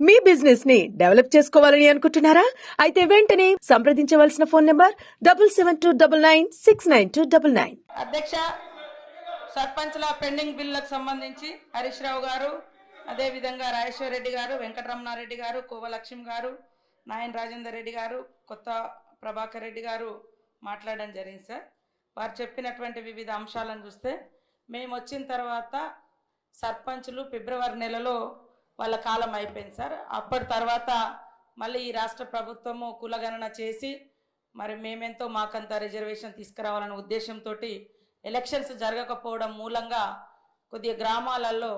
మీ business ని develop చేసుకోవాలని అనుకుంటున్నారా? అయితే వెంటనే సంప్రదించవలసిన ఫోన్ నంబర్ 7729969299. అధ్యక్ష, సర్పంచ్ల పెండింగ్ బిల్లులకు సంబంధించి హరీష్ రావు గారు, అదేవిధంగా రాజేశ్వర్ రెడ్డి గారు, వెంకటరమణారెడ్డి గారు, కోవలక్ష్మి గారు, నాయన్ రాజేందర్ రెడ్డి గారు, కొత్త ప్రభాకర్ రెడ్డి గారు మాట్లాడడం జరిగింది సార్. వారు చెప్పినటువంటి వివిధ అంశాలను చూస్తే మేము వచ్చిన తర్వాత సర్పంచులు ఫిబ్రవరి నెలలో వాళ్ళ కాలం అయిపోయింది సార్. అప్పటి తర్వాత మళ్ళీ ఈ రాష్ట్ర ప్రభుత్వము కులగణన చేసి మరి మేమెంతో మాకంత రిజర్వేషన్ తీసుకురావాలనే ఉద్దేశంతో ఎలక్షన్స్ జరగకపోవడం మూలంగా కొద్దిగా గ్రామాలలో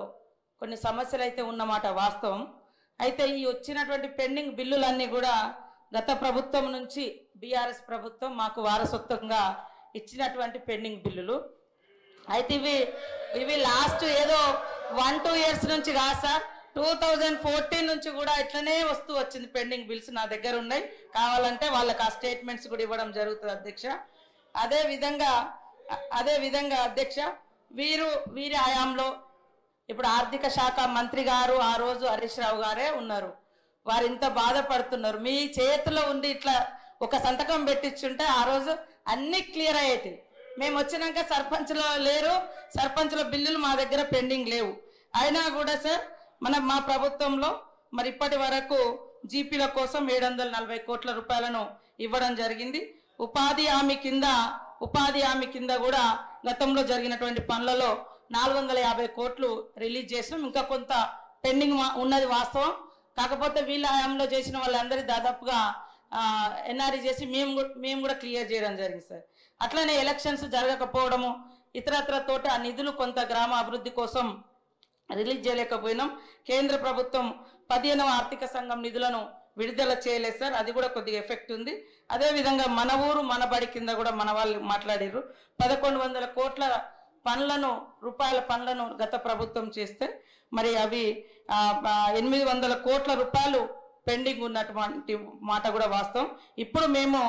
కొన్ని సమస్యలు అయితే ఉన్నమాట వాస్తవం. అయితే ఈ వచ్చినటువంటి పెండింగ్ బిల్లులన్నీ కూడా గత ప్రభుత్వం నుంచి బీఆర్ఎస్ ప్రభుత్వం మాకు వారసత్వంగా ఇచ్చినటువంటి పెండింగ్ బిల్లులు. అయితే ఇవి లాస్ట్ ఏదో 1-2 ఇయర్స్ నుంచి కాదు సార్, 2014 నుంచి కూడా ఇట్లనే వస్తూ వచ్చింది. పెండింగ్ బిల్స్ నా దగ్గర ఉన్నాయి, కావాలంటే వాళ్ళకి ఆ స్టేట్మెంట్స్ కూడా ఇవ్వడం జరుగుతుంది అధ్యక్ష. అదేవిధంగా అధ్యక్ష, వీరి హయాంలో ఇప్పుడు ఆర్థిక శాఖ మంత్రి గారు ఆ రోజు హరీష్ రావు గారే ఉన్నారు. వారు ఇంత బాధపడుతున్నారు. మీ చేతిలో ఉండి ఇట్లా ఒక సంతకం పెట్టించుంటే ఆ రోజు అన్ని క్లియర్ అయ్యేటి. మేము వచ్చినాక సర్పంచ్లో లేరు, సర్పంచ్ల బిల్లులు మా దగ్గర పెండింగ్ లేవు. అయినా కూడా సార్ మా ప్రభుత్వంలో మరి ఇప్పటి వరకు జీపీల కోసం 740 కోట్ల రూపాయలను ఇవ్వడం జరిగింది. ఉపాధి హామీ కింద కూడా గతంలో జరిగినటువంటి పనులలో 450 కోట్లు రిలీజ్ చేసినాం. ఇంకా కొంత పెండింగ్ ఉన్నది వాస్తవం. కాకపోతే వీళ్ళ హయాంలో చేసిన వాళ్ళందరి దాదాపుగా ఎన్ఆర్ఈ చేసి మేము కూడా క్లియర్ చేయడం జరిగింది సార్. అట్లనే ఎలక్షన్స్ జరగకపోవడము ఇతరత్ర తోటి ఆ నిధులు కొంత గ్రామ అభివృద్ధి కోసం రిలీజ్ చేయలేకపోయినాం. కేంద్ర ప్రభుత్వం 15వ ఆర్థిక సంఘం నిధులను విడుదల చేయలేదు సార్, అది కూడా కొద్దిగా ఎఫెక్ట్ ఉంది. అదేవిధంగా మన ఊరు మన బడి కింద కూడా మన వాళ్ళు మాట్లాడారు. 1100 కోట్ల రూపాయల పనులను గత ప్రభుత్వం చేస్తే మరి అవి 800 కోట్ల రూపాయలు పెండింగ్ ఉన్నటువంటి మాట కూడా వాస్తవం. ఇప్పుడు మేము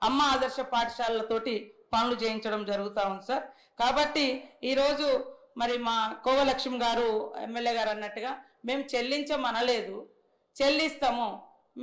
అమ్మ ఆదర్శ పాఠశాలలతోటి పనులు చేయించడం జరుగుతూ ఉంది సార్. కాబట్టి ఈరోజు మరి మా కోవలక్ష్మి గారు ఎమ్మెల్యే గారు అన్నట్టుగా మేము చెల్లించమనలేదు, చెల్లిస్తాము.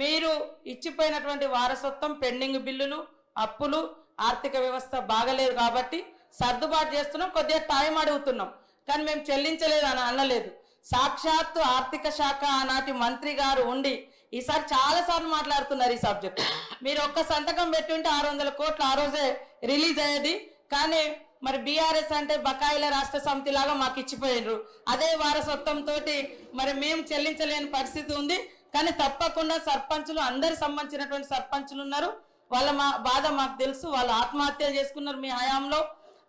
మీరు ఇచ్చిపోయినటువంటి వారసత్వం పెండింగ్ బిల్లులు, అప్పులు, ఆర్థిక వ్యవస్థ బాగలేదు కాబట్టి సర్దుబాటు చేస్తున్నాం, కొద్దిగా టైం అడుగుతున్నాం, కానీ మేము చెల్లించలేదు అని అనలేదు. సాక్షాత్తు ఆర్థిక శాఖ ఆనాటి మంత్రి గారు ఉండి ఈసారి చాలాసార్లు మాట్లాడుతున్నారు ఈ సబ్జెక్ట్. మీరు ఒక్క సంతకం పెట్టి ఉంటే 600 కోట్లు ఆ రోజే రిలీజ్ అయ్యేది. కానీ మరి బీఆర్ఎస్ అంటే బకాయిల రాష్ట్ర సమితి లాగా మాకు ఇచ్చిపోయినరు. అదే వారసత్వంతో మరి మేము చెల్లించలేని పరిస్థితి ఉంది. కానీ తప్పకుండా సర్పంచులు అందరు సంబంధించినటువంటి సర్పంచులు ఉన్నారు, వాళ్ళ బాధ మాకు తెలుసు. వాళ్ళు ఆత్మహత్యలు చేసుకున్నారు మీ హయాంలో,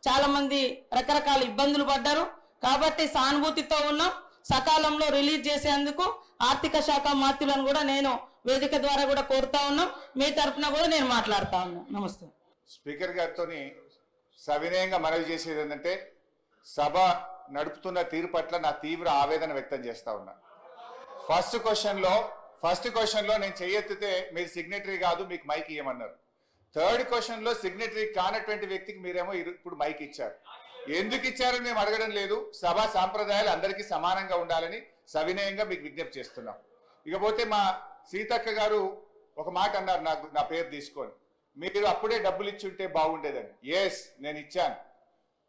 చాలా మంది రకరకాల ఇబ్బందులు పడ్డారు. కాబట్టి సానుభూతితో ఉన్నాం. సకాలంలో రిలీజ్ చేసేందుకు ఆర్థిక శాఖ మంత్రులను కూడా నేను వేదిక ద్వారా కూడా కోరుతా ఉన్నాం. మీ తరఫున కూడా నేను మాట్లాడుతా ఉన్నాను. నమస్తే. స్పీకర్ గారితో సవినయంగా మనవి చేసేది ఏంటంటే, సభ నడుపుతున్న తీరు పట్ల నా తీవ్ర ఆవేదన వ్యక్తం చేస్తా ఉన్నా. ఫస్ట్ క్వశ్చన్లో నేను చెయ్యెత్తితే మీరు సిగ్నేటరీ కాదు, మీకు మైక్ ఇవ్వమన్నారు. థర్డ్ క్వశ్చన్లో సిగ్నేటరీ కానటువంటి వ్యక్తికి మీరేమో ఇప్పుడు మైక్ ఇచ్చారు. ఎందుకు ఇచ్చారని మేము అడగడం లేదు. సభా సాంప్రదాయాలు అందరికీ సమానంగా ఉండాలని సవినయంగా మీకు విజ్ఞప్తి చేస్తున్నాం. ఇకపోతే మా సీతక్క గారు ఒక మాట అన్నారు, నా పేరు తీసుకొని, మీరు అప్పుడే డబ్బులు ఇచ్చుంటే బాగుండేదని. ఎస్, నేను ఇచ్చాను.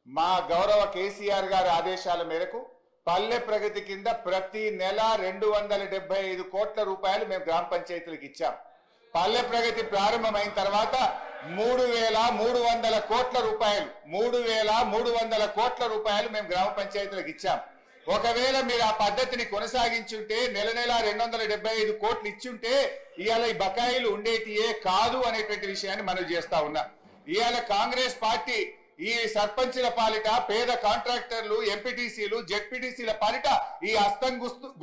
మా గౌరవ కేసీఆర్ గారి ఆదేశాల మేరకు పల్లె ప్రగతి కింద ప్రతి నెల 275 కోట్ల రూపాయలు మేము గ్రామ పంచాయతీలకు ఇచ్చాం. పల్లె ప్రగతి ప్రారంభమైన తర్వాత 3,300 కోట్ల రూపాయలు మేము గ్రామ పంచాయతీలకు ఇచ్చాం. ఒకవేళ మీరు ఆ పద్ధతిని కొనసాగించుంటే నెల 275 కోట్లు ఇచ్చుంటే ఇవాళ ఈ బకాయిలు ఉండేటియే కాదు అనేటువంటి విషయాన్ని మనం చేస్తా ఉన్నా. ఇవాళ కాంగ్రెస్ పార్టీ ఈ సర్పంచుల పాలిట, పేద కాంట్రాక్టర్లు, ఎంపీటీసీలు, జెడ్పీటీసీల పాలిట ఈ హస్తం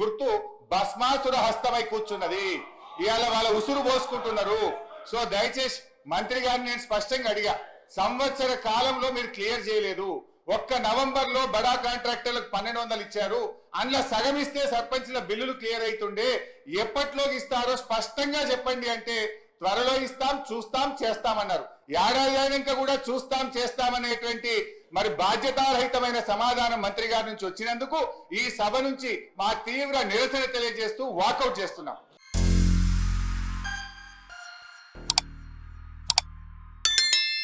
గుర్తు భస్మాసుర హస్తమై కూర్చున్నది. ఇవాళ వాళ్ళ ఉసురు పోసుకుంటున్నారు. సో దయచేసి మంత్రి గారిని నేను స్పష్టంగా అడిగా, సంవత్సర కాలంలో మీరు క్లియర్ చేయలేదు. ఒక్క నవంబర్లో బడా కాంట్రాక్టర్లకు 1200 ఇచ్చారు. అందులో సగం ఇస్తే సర్పంచ్ల బిల్లులు క్లియర్ అవుతుండే. ఎప్పట్లోకి ఇస్తారో స్పష్టంగా చెప్పండి అంటే, త్వరలో ఇస్తాం, చూస్తాం, చేస్తామన్నారు. ఏడాది అయినాక కూడా చూస్తాం, చేస్తామనేటువంటి మరి బాధ్యతారహితమైన సమాధానం మంత్రి గారి నుంచి వచ్చినందుకు ఈ సభ నుంచి మా తీవ్ర నిరసన తెలియజేస్తూ వాకౌట్ చేస్తున్నాం.